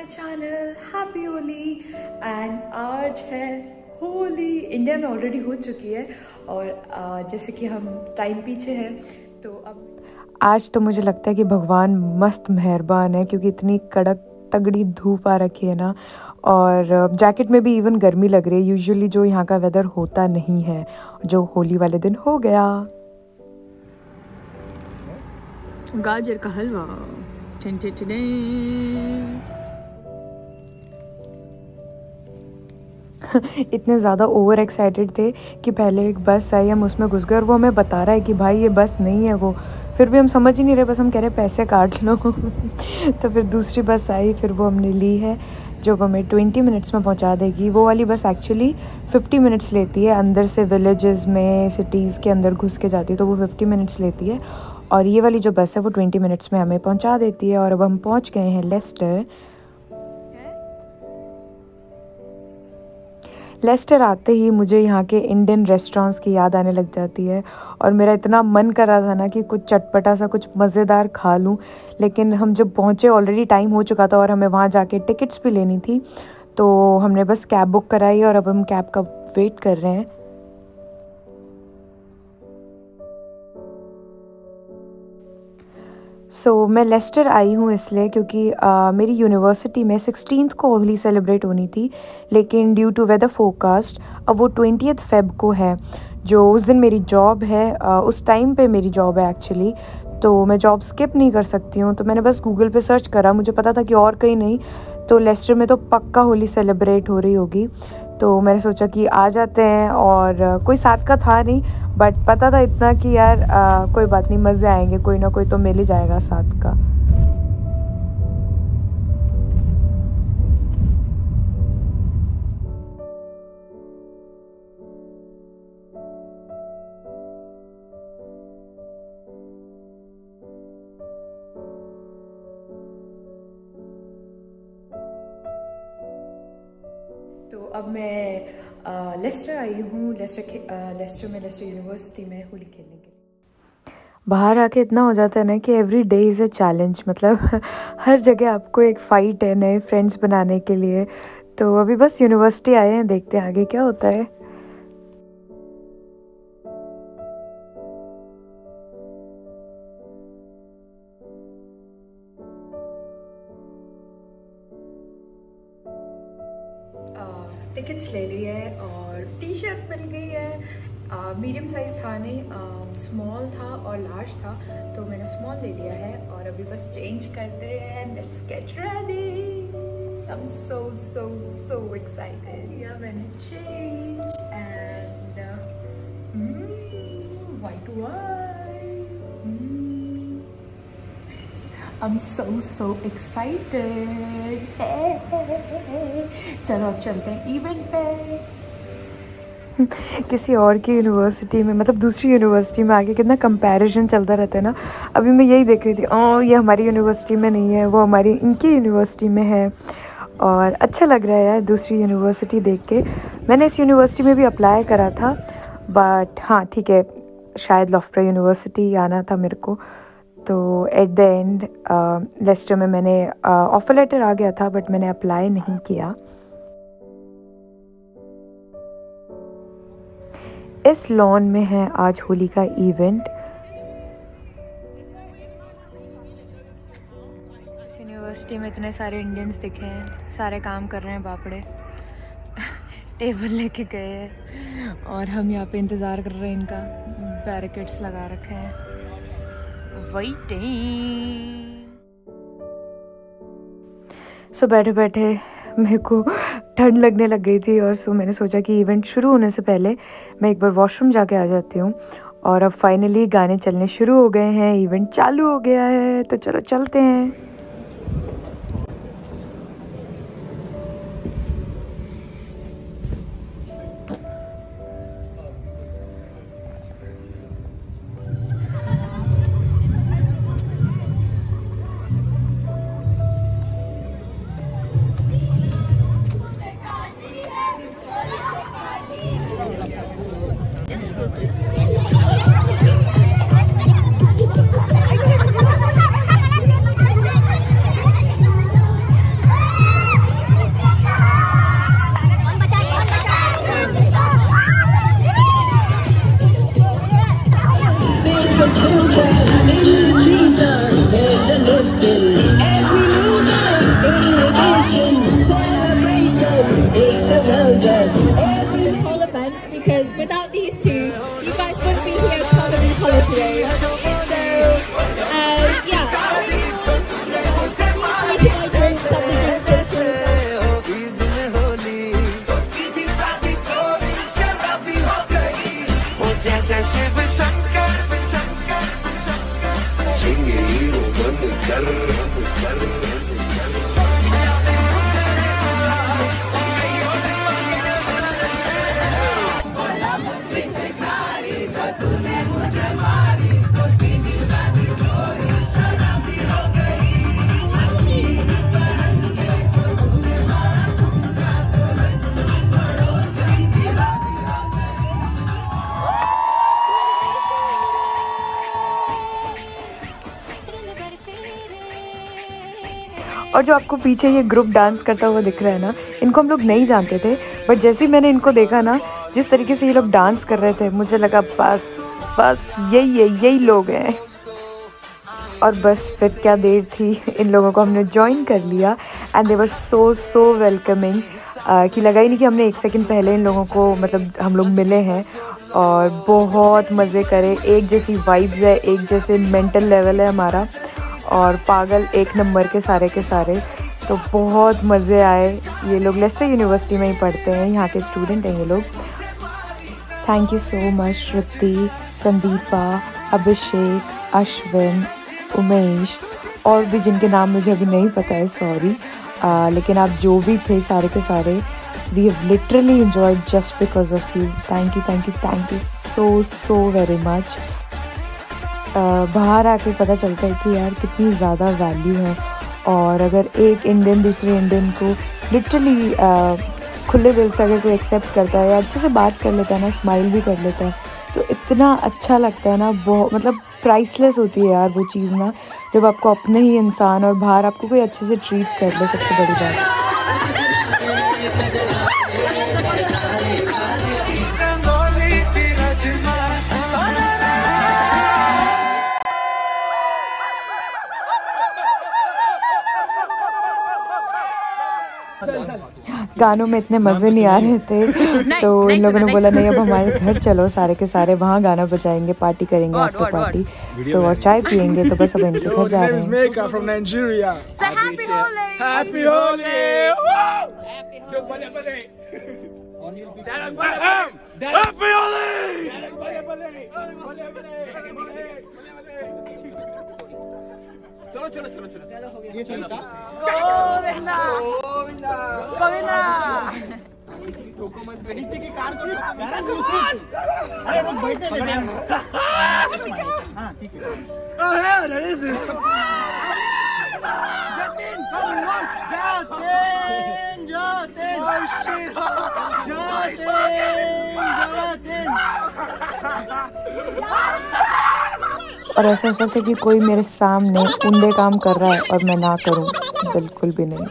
My channel. Happy Holi. And आज है Holi. India में ऑलरेडी हो चुकी है और जैसे कि हम टाइम पीछे हैं तो अब आज तो मुझे लगता है कि भगवान मस्त मेहरबान है, क्योंकि इतनी कड़क तगड़ी धूप आ रखी है ना, और जैकेट में भी इवन गर्मी लग रही है। यूजुअली जो यहाँ का वेदर होता नहीं है, जो होली वाले दिन हो गया। गाजर का हलवा। इतने ज़्यादा ओवर एक्साइटेड थे कि पहले एक बस आई, हम उसमें घुस गए और वो हमें बता रहा है कि भाई ये बस नहीं है वो। फिर भी हम समझ ही नहीं रहे, बस हम कह रहे पैसे काट लो। तो फिर दूसरी बस आई, फिर वो हमने ली है जो हमें 20 मिनट्स में पहुंचा देगी। वो वाली बस एक्चुअली 50 मिनट्स लेती है, अंदर से विलेजेस में सिटीज़ के अंदर घुस के जाती है, तो वो 50 मिनट्स लेती है। और ये वाली जो बस है वो 20 मिनट्स में हमें पहुंचा देती है। और अब हम पहुंच गए हैं लेस्टर। लेस्टर आते ही मुझे यहाँ के इंडियन रेस्टोरेंट्स की याद आने लग जाती है, और मेरा इतना मन कर रहा था ना कि कुछ चटपटा सा कुछ मज़ेदार खा लूँ। लेकिन हम जब पहुँचे ऑलरेडी टाइम हो चुका था और हमें वहाँ जाके टिकट्स भी लेनी थी, तो हमने बस कैब बुक कराई और अब हम कैब का वेट कर रहे हैं। मैं लेस्टर आई हूँ इसलिए क्योंकि मेरी यूनिवर्सिटी में 16th को होली सेलिब्रेट होनी थी, लेकिन ड्यू टू वेदर फोरकास्ट अब वो 20th फेब को है, जो उस दिन मेरी जॉब है। उस टाइम पे मेरी जॉब है एक्चुअली, तो मैं जॉब स्किप नहीं कर सकती हूँ। तो मैंने बस गूगल पे सर्च करा, मुझे पता था कि और कहीं नहीं तो लेस्टर में तो पक्का होली सेलिब्रेट हो रही होगी। तो मैंने सोचा कि आ जाते हैं, और कोई साथ का था नहीं, बट पता था इतना कि यार कोई बात नहीं, मज़े आएंगे, कोई ना कोई तो मिल ही जाएगा साथ का। तो अब मैं लेस्टर आई हूँ। लेस्टर यूनिवर्सिटी में होली खेलने के लिए। बाहर आके इतना हो जाता है ना कि every day is a challenge. मतलब हर जगह आपको एक फ़ाइट है नए फ्रेंड्स बनाने के लिए। तो अभी बस यूनिवर्सिटी आए हैं, देखते हैं आगे क्या होता है। टिकट्स ले ली है और टी शर्ट मिल गई है। मीडियम साइज़ था नहीं, स्मॉल था और लार्ज था, तो मैंने स्मॉल ले लिया है। और अभी बस चेंज करते हैं। Let's get ready. I am so excited. या मैंने change and white I'm so excited. चलो अब चलते हैं इवेंट पे। किसी और की यूनिवर्सिटी में, मतलब दूसरी यूनिवर्सिटी में आके कितना कंपैरिजन चलता रहता है ना। अभी मैं यही देख रही थी, ये हमारी यूनिवर्सिटी में नहीं है, वो हमारी इनकी यूनिवर्सिटी में है। और अच्छा लग रहा है यार दूसरी यूनिवर्सिटी देख के। मैंने इस यूनिवर्सिटी में भी अप्लाई करा था, बट हाँ ठीक है, शायद लॉफ्टर यूनिवर्सिटी आना था मेरे को। तो एट द एंड लेस्टर में मैंने ऑफ़र लेटर आ गया था, बट मैंने अप्लाई नहीं किया। इस लॉन में है आज होली का इवेंट। इस यूनिवर्सिटी में इतने सारे इंडियंस दिखे हैं, सारे काम कर रहे हैं बापड़े। टेबल लेके गए हैं और हम यहाँ पे इंतज़ार कर रहे हैं, इनका बैरिकेड्स लगा रखे हैं। सो बैठे बैठे मेरे को ठंड लगने लग गई थी, और मैंने सोचा कि इवेंट शुरू होने से पहले मैं एक बार वॉशरूम जाके आ जाती हूँ। और अब फाइनली गाने चलने शुरू हो गए हैं, इवेंट चालू हो गया है, तो चलो चलते हैं। today. So, yeah. और जो आपको पीछे ये ग्रुप डांस करता हुआ दिख रहा है ना, इनको हम लोग नहीं जानते थे, बट जैसे ही मैंने इनको देखा ना, जिस तरीके से ये लोग डांस कर रहे थे, मुझे लगा बस यही लोग हैं। और बस फिर क्या देर थी, इन लोगों को हमने ज्वाइन कर लिया and they were so welcoming कि लगा ही नहीं कि हमने 1 सेकंड पहले इन लोगों को मतलब हम लोग मिले हैं। और बहुत मज़े करे, एक जैसी वाइब्स है, एक जैसे मेंटल लेवल है हमारा, और पागल एक नंबर के सारे। तो बहुत मज़े आए। ये लोग लेस्टर यूनिवर्सिटी में ही पढ़ते हैं, यहाँ के स्टूडेंट हैं ये लोग। थैंक यू सो मच श्रुति, संदीपा, अभिषेक, अश्विन, उमेश और भी जिनके नाम मुझे अभी नहीं पता है, सॉरी। लेकिन आप जो भी थे सारे के सारे, we have literally enjoyed just because of you. Thank you so very much. बाहर आके पता चलता है कि यार कितनी ज़्यादा वैल्यू है, और अगर एक इंडियन दूसरे इंडियन को लिटरली खुले दिल से अगर कोई एक्सेप्ट करता है या अच्छे से बात कर लेता है ना, स्माइल भी कर लेता है, तो इतना अच्छा लगता है ना। बहुत मतलब प्राइसलेस होती है यार वो चीज़ ना, जब आपको अपने ही इंसान और बाहर आपको कोई अच्छे से ट्रीट कर ले, सबसे बड़ी बात। गानों में इतने मज़े नहीं आ रहे थे, तो इन लोगों ने बोला नहीं अब हमारे घर चलो सारे के सारे, वहाँ गाना बजाएंगे, पार्टी करेंगे, आफ्टर पार्टी तो और चाय पियेंगे। तो बस अब इनके घर जा रहे चलो ये सही था। गोविंदा इसी की कार अरे वो बैठे थे हां ठीक है। और ऐसा हो सकता है कि कोई मेरे सामने उंडे काम कर रहा है और मैं ना करूं, बिल्कुल भी नहीं।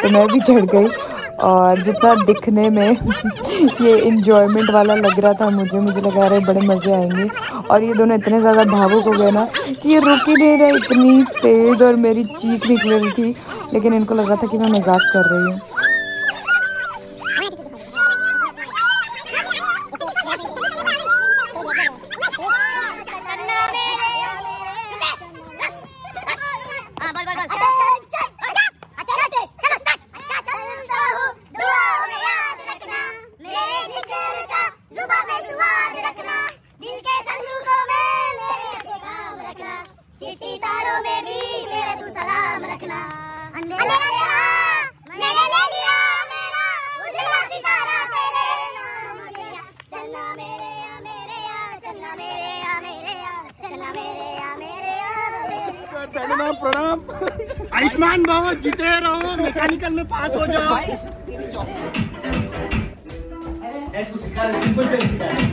तो मैं भी चढ़ गई, और जितना दिखने में ये इंजॉयमेंट वाला लग रहा था मुझे लगा रहे बड़े मज़े आएंगे। और ये दोनों इतने ज़्यादा भावुक हो गए ना कि ये रुक ही नहीं रहे, इतनी तेज़, और मेरी चीख निकल रही थी, लेकिन इनको लग रहा था कि मैं मजाक कर रही हूँ। प्रणाम। आयुष्मान भव, जीते रहो, मैकेनिकल में पास हो जाओ। इसको सिखा रहे, सिंपल से सिखा रहे।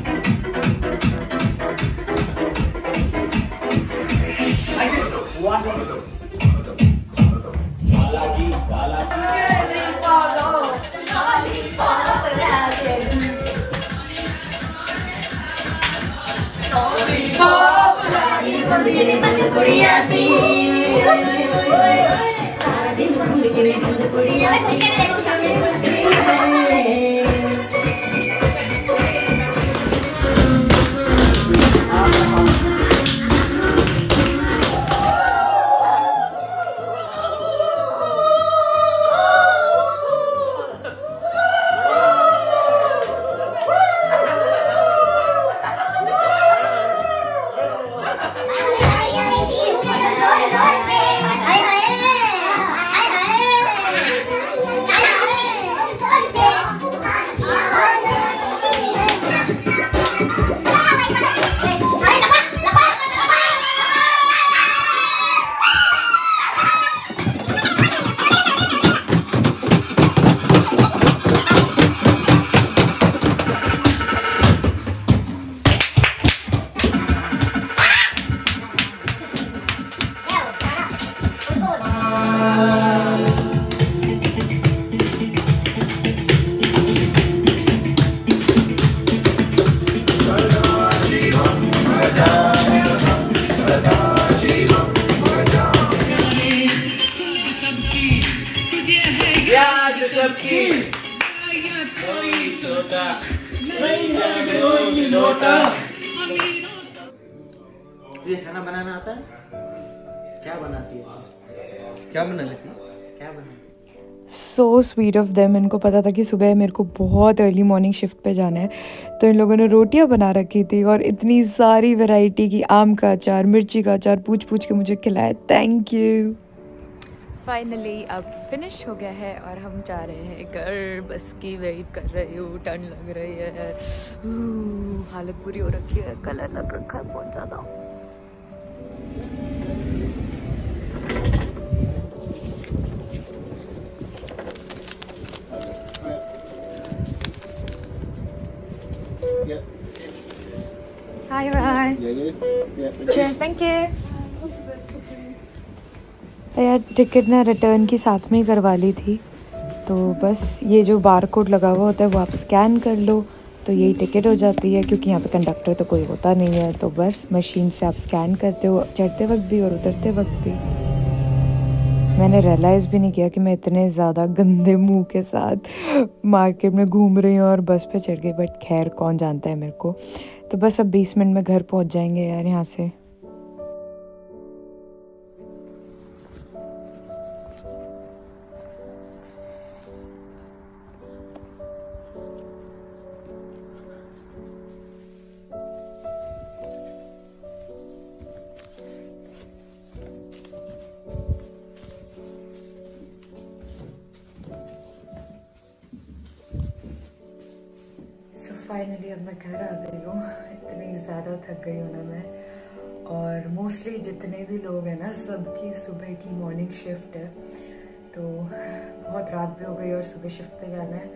याद सबकी कोई छोटा नहीं है कोई नोटा। ये खाना बनाना आता है? क्या बनाती है? क्या बना लेती है? क्या बनाती? So sweet of them. इनको पता था कि सुबह मेरे को बहुत अर्ली मॉर्निंग शिफ्ट पे जाना है, तो इन लोगों ने रोटियां बना रखी थी और इतनी सारी वैरायटी की आम का अचार, मिर्ची का अचार पूछ पूछ के मुझे खिलाया। Thank you. फाइनली अब फिनिश हो गया है और हम जा रहे हैं घर। बस की वेट कर रही हूँ, ठंड लग रही है, हालत बुरी हो रखी है, कलर लग रखा है बहुत ज़्यादा। Hi, bye. Cheers, thank you. यार टिकट ना रिटर्न की साथ में ही करवा ली थी, तो बस ये जो बार कोड लगा हुआ होता है वो आप स्कैन कर लो तो यही टिकट हो जाती है, क्योंकि यहाँ पे कंडक्टर तो कोई होता नहीं है, तो बस मशीन से आप स्कैन करते हो चढ़ते वक्त भी और उतरते वक्त भी। मैंने रियलाइज़ भी नहीं किया कि मैं इतने ज़्यादा गंदे मुंह के साथ मार्केट में घूम रही हूँ और बस पे चढ़ गई, बट खैर कौन जानता है मेरे को। तो बस अब 20 मिनट में घर पहुँच जाएंगे यार यहाँ से। फाइनली अब मैं घर आ गई हूँ। इतनी ज़्यादा थक गई हूँ ना मैं, और मोस्टली जितने भी लोग हैं ना सबकी सुबह की मॉर्निंग शिफ्ट है, तो बहुत रात भी हो गई और सुबह शिफ्ट पे जाना है,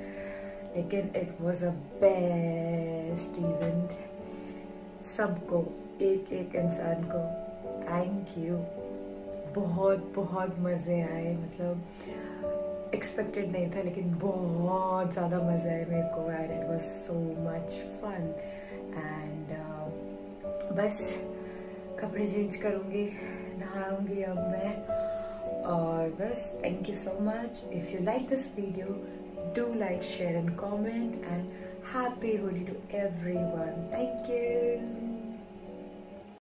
लेकिन it was a best event. सबको, एक एक इंसान को थैंक यू। बहुत बहुत मज़े आए, मतलब एक्सपेक्टेड नहीं था लेकिन बहुत ज़्यादा मज़ा आया मेरे को यार। It was so much fun. And बस कपड़े चेंज करूँगी, नहाऊँगी अब मैं, और बस thank you so much. If you like this video, do like, share and comment, and happy Holi to everyone. Thank you.